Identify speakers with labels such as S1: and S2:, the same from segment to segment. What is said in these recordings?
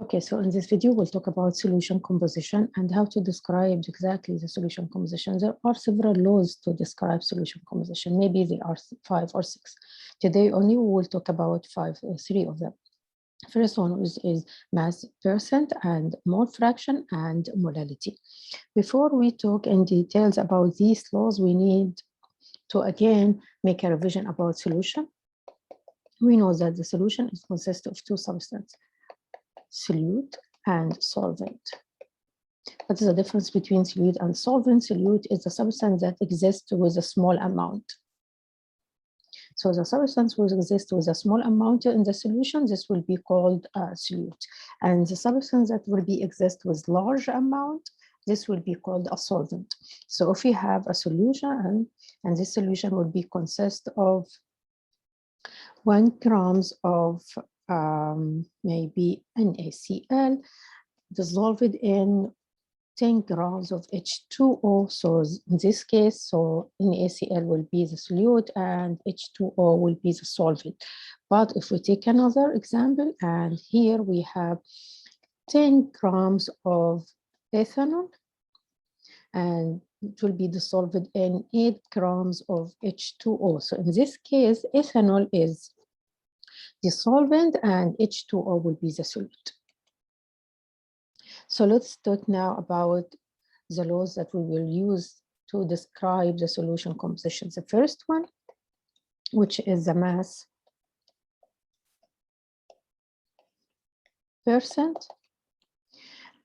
S1: Okay, so in this video, we'll talk about solution composition and how to describe exactly the solution composition. There are several laws to describe solution composition. Maybe there are 5 or 6. Today only we will talk about 3 of them. First one is mass percent and mole fraction and molality. Before we talk in details about these laws, we need to again make a revision about solution. We know that the solution consists of 2 substances, solute and solvent. What is the difference between solute and solvent? Solute is a substance that exists with a small amount. So the substance will exist with a small amount in the solution. This will be called solute. And the substance that will be exist with large amount, this will be called a solvent. So if we have a solution, and this solution will be consist of 1 grams of maybe NaCl dissolved in 10 grams of H2O. So in this case, so NaCl will be the solute and H2O will be the solvent. But if we take another example, and here we have 10 grams of ethanol, and it will be dissolved in 8 grams of H2O. So in this case, ethanol is the solvent and H2O will be the solute. So let's talk now about the laws that we will use to describe the solution composition. The first one, which is the mass percent.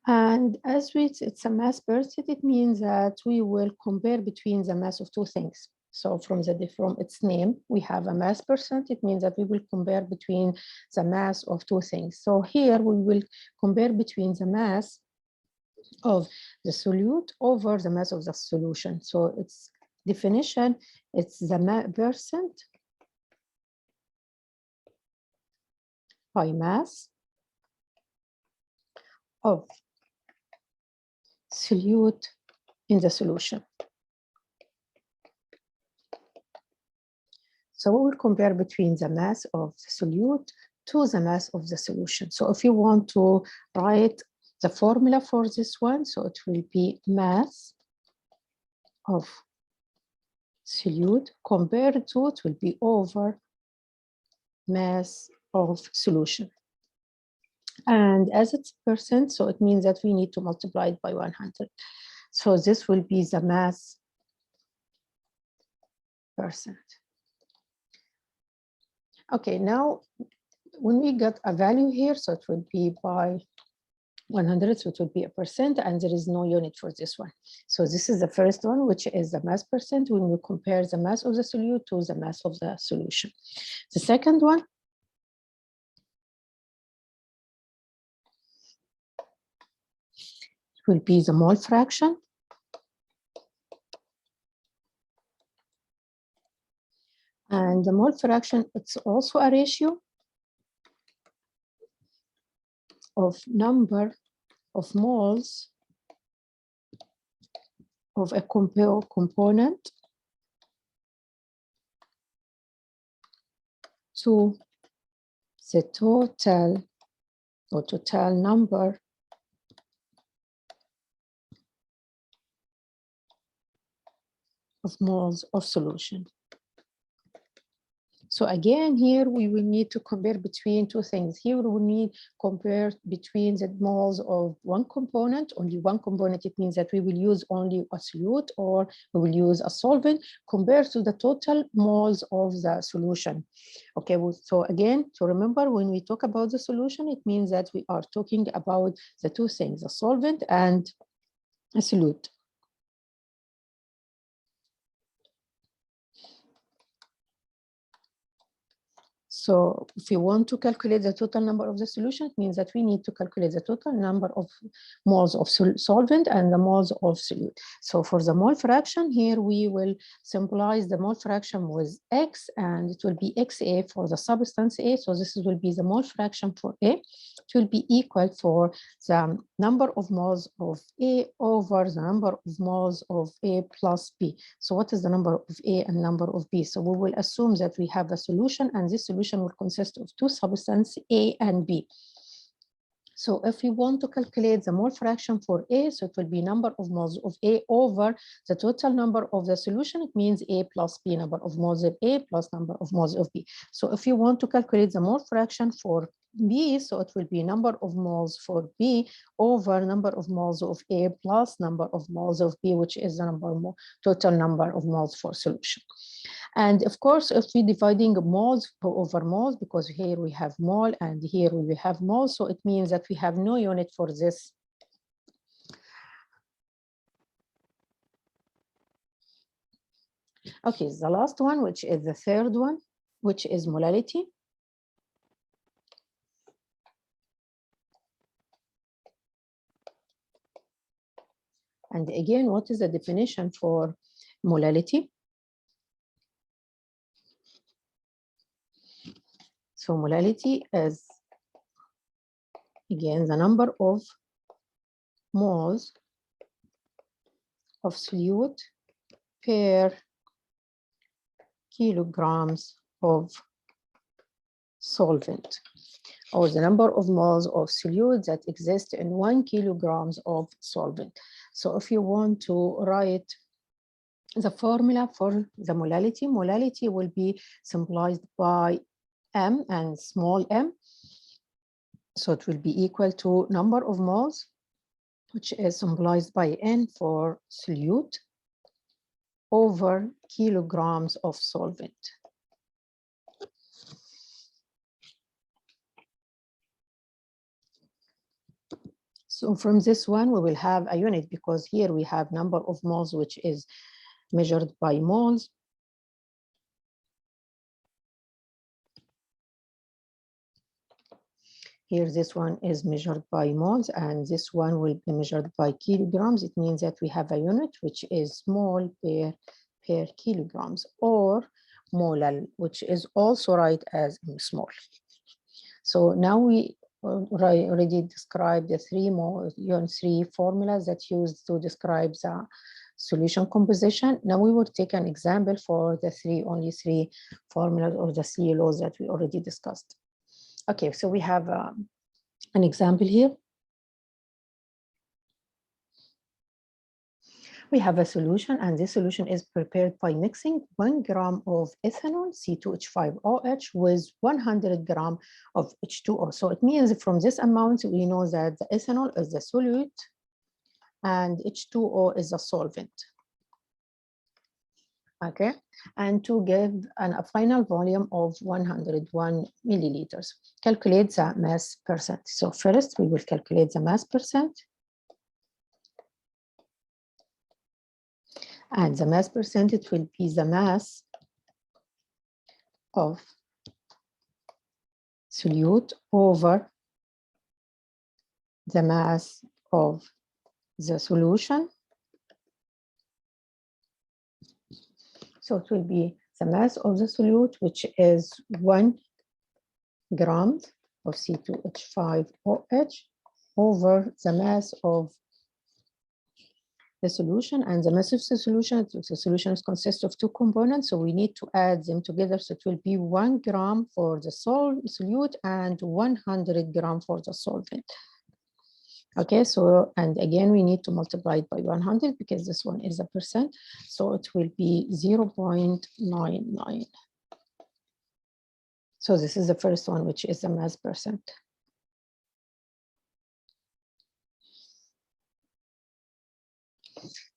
S1: And as it's a mass percent, it means that we will compare between the mass of 2 things. So from its name, we have a mass percent. It means that we will compare between the mass of 2 things. So here we will compare between the mass of the solute over the mass of the solution. So its definition, it's the percent by mass of solute in the solution. So we will compare between the mass of the solute to the mass of the solution. So if you want to write the formula for this one, so it will be mass of solute compared to, it will be over mass of solution. And as it's percent, so it means that we need to multiply it by 100. So this will be the mass percent. Okay, now when we get a value here, so it will be by 100, so it will be a percent, and there is no unit for this one. So this is the first one, which is the mass percent when we compare the mass of the solute to the mass of the solution. The second one will be the mole fraction. And the mole fraction, it's also a ratio of number of moles of a component to the total number of moles of solution. So again, here we will need to compare between 2 things. Here we will need to compare between the moles of 1 component, only 1 component. It means that we will use only a solute or we will use a solvent compared to the total moles of the solution. Okay, so again, to remember, when we talk about the solution, it means that we are talking about the 2 things, a solvent and a solute. So if you want to calculate the total number of the solution, it means that we need to calculate the total number of moles of solvent and the moles of solute. So for the mole fraction, here we will symbolize the mole fraction with X, and it will be XA for the substance A. So this will be the mole fraction for A. It will be equal for the number of moles of A over the number of moles of A plus B. So what is the number of A and number of B? So we will assume that we have a solution, and this solution will consist of 2 substances, A and B. So if you want to calculate the mole fraction for A, so it will be number of moles of A over the total number of the solution. It means A plus B, number of moles of A plus number of moles of B. So if you want to calculate the mole fraction for B, so it will be number of moles for B over number of moles of A plus number of moles of B, which is the total number of moles for solution. And of course, if we're dividing moles over moles, because here we have mole and here we have mole, so it means that we have no unit for this. Okay, the last one, which is the third one, which is molality. And again, what is the definition for molality? So molality is, again, the number of moles of solute per kilograms of solvent, or the number of moles of solute that exist in 1 kilograms of solvent. So if you want to write the formula for the molality, molality will be symbolized by M and small m. So it will be equal to number of moles, which is symbolized by N for solute, over kilograms of solvent. So from this one, we will have a unit, because here we have number of moles, which is measured by moles. Here, this one is measured by moles, and this one will be measured by kilograms. It means that we have a unit, which is mole per kilograms, or molal, which is also right as small. So now we already described the three formulas that used to describe the solution composition. Now we will take an example for the only three formulas, or the three laws that we already discussed. Okay, so we have an example here. We have a solution, and this solution is prepared by mixing 1 gram of ethanol, C2H5OH, with 100 gram of H2O. So it means from this amount, we know that the ethanol is the solute and H2O is the solvent. Okay, and to give a final volume of 101 milliliters. Calculate the mass percent. So first, we will calculate the mass percent. And the mass percentage will be the mass of solute over the mass of the solution. So it will be the mass of the solute, which is 1 gram of C2H5OH over the mass of the solution. And the mass of the solution consists of two components, so we need to add them together. So it will be 1 gram for the solute and 100 gram for the solvent. Okay, so, and again, we need to multiply it by 100 because this one is a percent. So it will be 0.99. So this is the first one, which is the mass percent.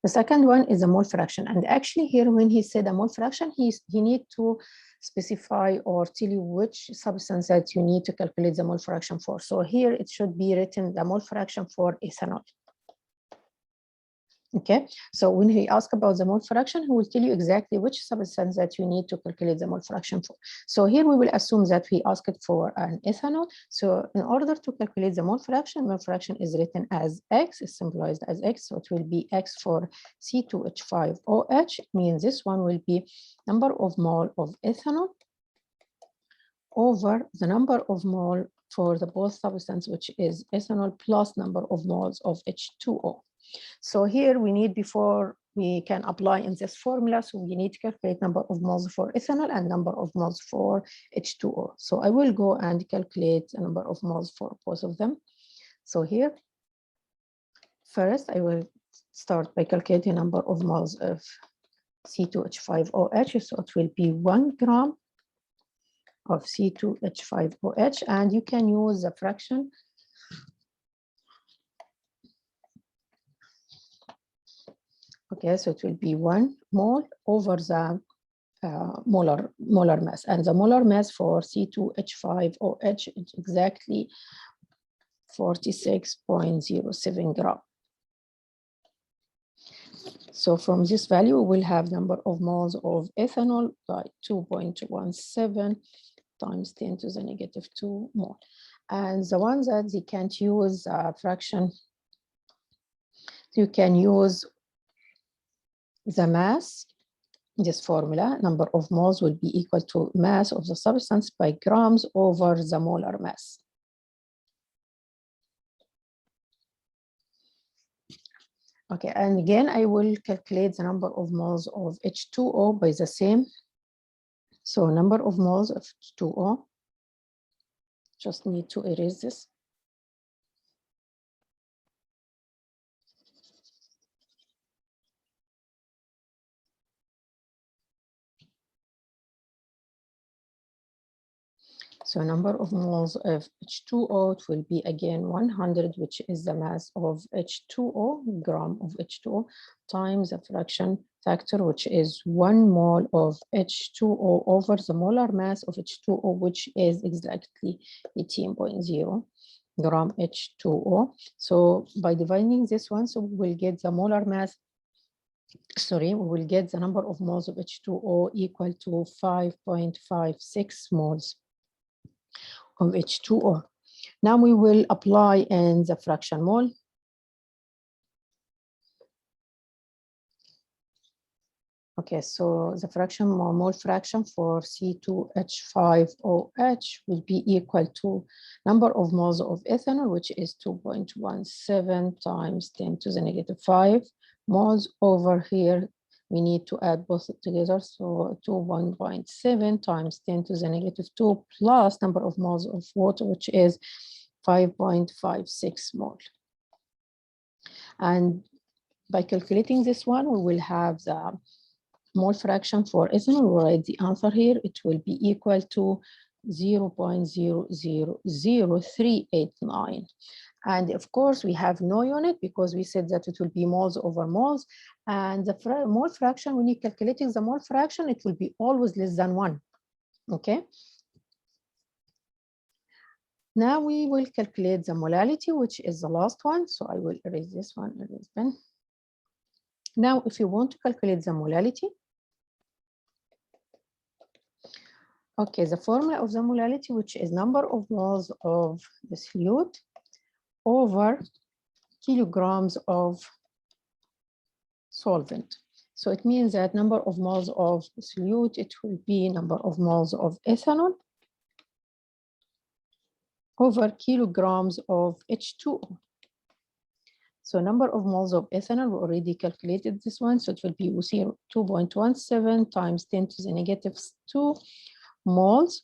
S1: The second one is a mole fraction. And actually here, when he said a mole fraction, he need to specify or tell you which substance that you need to calculate the mole fraction for. So here it should be written the mole fraction for ethanol. Okay, so when he asks about the mole fraction, he will tell you exactly which substance that you need to calculate the mole fraction for. So here we will assume that we asked it for an ethanol. So in order to calculate the mole fraction is written as X, is symbolized as X. So it will be X for C2H5OH. It means this one will be number of mole of ethanol over the number of mole for the both substance, which is ethanol, plus number of moles of H2O. So here we need, before we can apply in this formula, so we need to calculate number of moles for ethanol and number of moles for H2O. So I will go and calculate the number of moles for both of them. So here, first I will start by calculating number of moles of C2H5OH. So it will be 1 gram of C2H5OH, and you can use the fraction. Okay, so it will be 1 mole over the molar mass, and the molar mass for C2H5OH is exactly 46.07 gram. So from this value, we will have number of moles of ethanol by 2.17 times 10 to the negative 2 mole. And the ones that they can't use fraction, you can use the mass. This formula, number of moles will be equal to mass of the substance by grams over the molar mass. Okay, and again, I will calculate the number of moles of H2O by the same. So number of moles of H2O, just need to erase this. So number of moles of H2O, it will be again 100, which is the mass of H2O, gram of H2O, times the fraction factor, which is 1 mole of H2O over the molar mass of H2O, which is exactly 18.0 gram H2O. So by dividing this one, so we will get the molar mass, we will get the number of moles of H2O equal to 5.56 moles of H2O. Now we will apply in the fraction mole. Okay, so the fraction mole fraction for C2H5OH will be equal to number of moles of ethanol, which is 2.17 times 10 to the negative 5 moles. Over here, we need to add both together, so 1.7 times 10 to the negative 2 plus number of moles of water, which is 5.56 mole. And by calculating this one, we will have the mole fraction for ethanol. We'll write the answer here. It will be equal to 0.000389. And of course, we have no unit because we said that it will be moles over moles. And the mole fraction, when you're calculating the mole fraction, it will be always less than 1. Okay. Now we will calculate the molality, which is the last one. So I will erase this one, erase pen. Now, if you want to calculate the molality, okay, the formula of the molality, which is number of moles of the solute over kilograms of solvent. So it means that number of moles of solute, it will be number of moles of ethanol over kilograms of H2O. So number of moles of ethanol, we already calculated this one. So it will be 2.17 times 10 to the negative 2 moles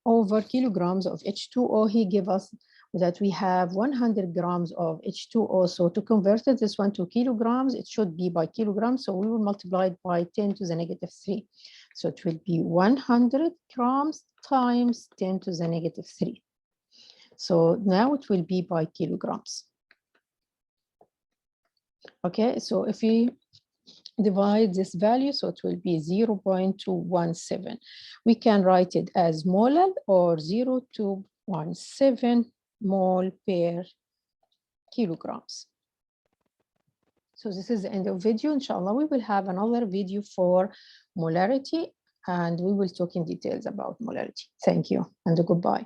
S1: over kilograms of H2O. He gave us that we have 100 grams of H2O. So to convert this one to kilograms, it should be by kilograms. So we will multiply it by 10 to the negative 3. So it will be 100 grams times 10 to the negative 3. So now it will be by kilograms. Okay, so if we divide this value, so it will be 0.217. We can write it as molal or 0.217 mole per kilograms. So this is the end of video. Inshallah, we will have another video for molarity, and we will talk in details about molarity. Thank you and goodbye.